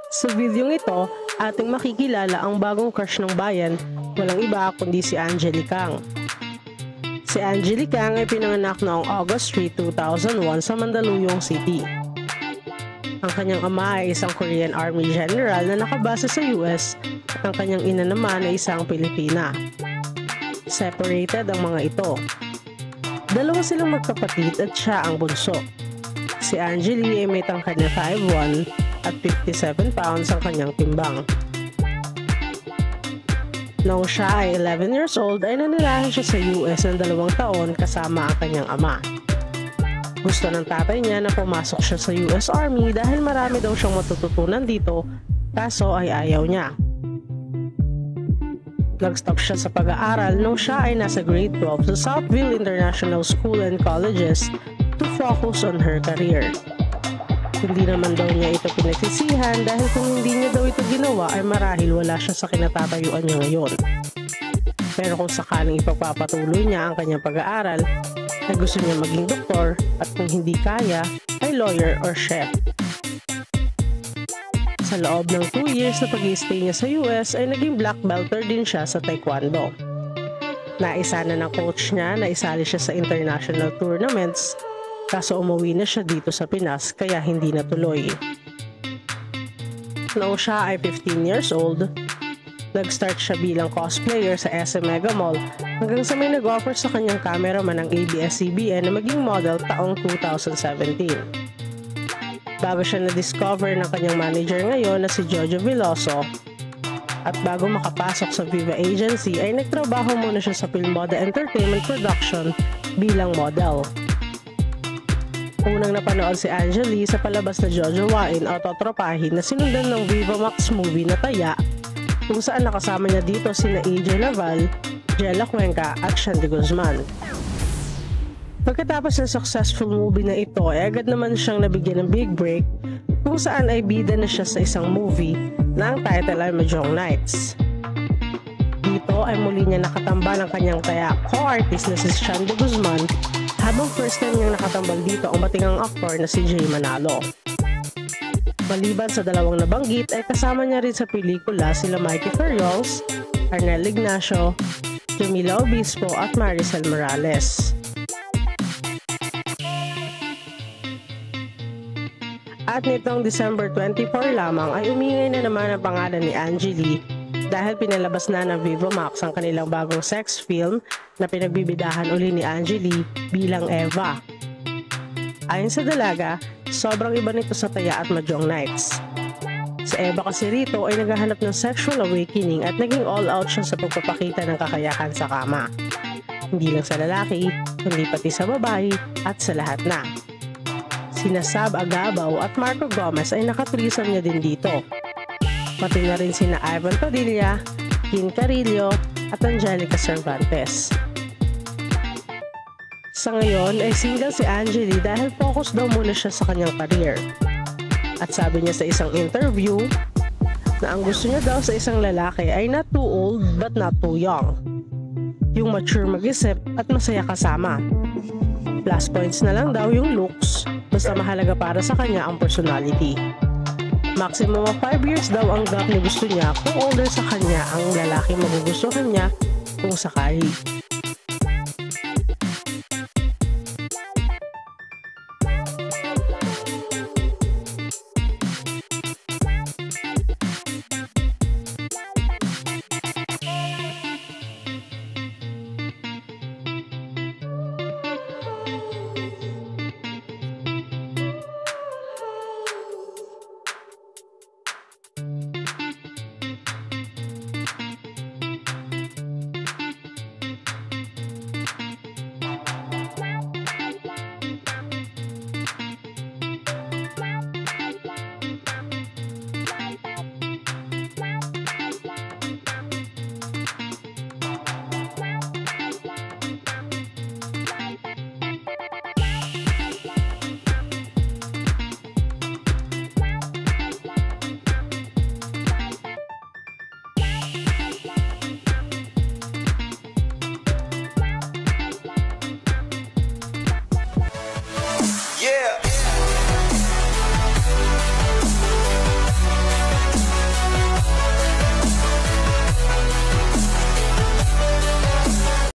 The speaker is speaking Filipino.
Sa videong ito, ating makikilala ang bagong crush ng bayan, walang iba kundi si Angeli Kang. Si Angeli Kang ay pinanganak noong August 3, 2001 sa Mandaluyong City. Ang kanyang ama ay isang Korean Army General na nakabase sa US at ang kanyang ina naman ay isang Pilipina. Separated ang mga ito. Dalawa silang magkapatid at siya ang bunso. Si Angeli ay may tangkad na 5'1" at 57 pounds ang kanyang timbang. Noong siya ay 11 years old ay nanirahan siya sa US ng 2 taon kasama ang kanyang ama. Gusto ng tatay niya na pumasok siya sa US Army dahil marami daw siyang matututunan dito, kaso ay ayaw niya. Nag-stop siya sa pag-aaral nung siya ay nasa grade 12 sa Southville International School and Colleges to focus on her career. Hindi naman daw niya ito pinagsisihan dahil kung hindi niya daw ito ginawa ay marahil wala siya sa kinatatayuan niya ngayon. Pero kung sakaling ipagpapatuloy niya ang kanyang pag-aaral, ay gusto niya maging doktor at kung hindi kaya, ay lawyer or chef. Sa loob ng 2 years na pag-i-stay niya sa US ay naging black belter din siya sa taekwondo. Naisa na ng coach niya na isali siya sa international tournaments, kaso umuwi na siya dito sa Pinas kaya hindi natuloy. Noong siya ay 15 years old, nag-start siya bilang cosplayer sa SM Mega Mall hanggang sa may nag-offer sa kanyang cameraman ng ABS-CBN na maging model taong 2017. Bago siya na-discover ng kanyang manager ngayon na si Jojo Veloso at bago makapasok sa Viva Agency ay nagtrabaho muna siya sa Filmoda Entertainment Production bilang model. Unang napanood si Angeli sa palabas na Jojowain o Totropahin na sinundan ng Viva Max movie na Taya, kung saan nakasama niya dito sina AJ Laval, Jella Cuenca at Shandy Guzman. Pagkatapos ng successful movie na ito ay agad naman siyang nabigyan ng big break kung saan ay bida na siya sa isang movie na ang title ay Mahjong Nights. Dito ay muli niya nakatambal ang kanyang Taya co-artist na si Shandy Guzman habang first time niyang nakatambal dito ang batingang aktor na si Jay Manalo. Maliban sa dalawang nabanggit ay kasama niya rin sa pelikula sila Mikey Ferriols, Arnel Ignacio, Jamila Obispo at Maricel Morales. At nitong December 24 lamang ay umingay na naman ang pangalan ni Angeli dahil pinalabas na ng Viva Max ang kanilang bagong sex film na pinagbibidahan uli ni Angeli bilang Eva. Ayon sa dalaga, sobrang iba nito sa Taya at Mahjong Nights. Si Eva kasi rito ay naghahanap ng sexual awakening at naging all out siya sa pagpapakita ng kakayahan sa kama. Hindi lang sa lalaki, kundi pati sa babae at sa lahat na. Sina Sab Agabaw at Marco Gomez ay nakatrisan niya din dito. Pati na rin sina Ivan Padilla, Kin Carillo at Angelica Cervantes. Sa ngayon ay single si Angeli dahil focus daw muna siya sa kanyang career. At sabi niya sa isang interview na ang gusto niya daw sa isang lalaki ay not too old but not too young. Yung mature mag-isip at masaya kasama. Plus points na lang daw yung looks, basta mahalaga para sa kanya ang personality. Maximum of 5 years daw ang gap na gusto niya kung older sa kanya ang lalaki magugustuhan niya kung sakali.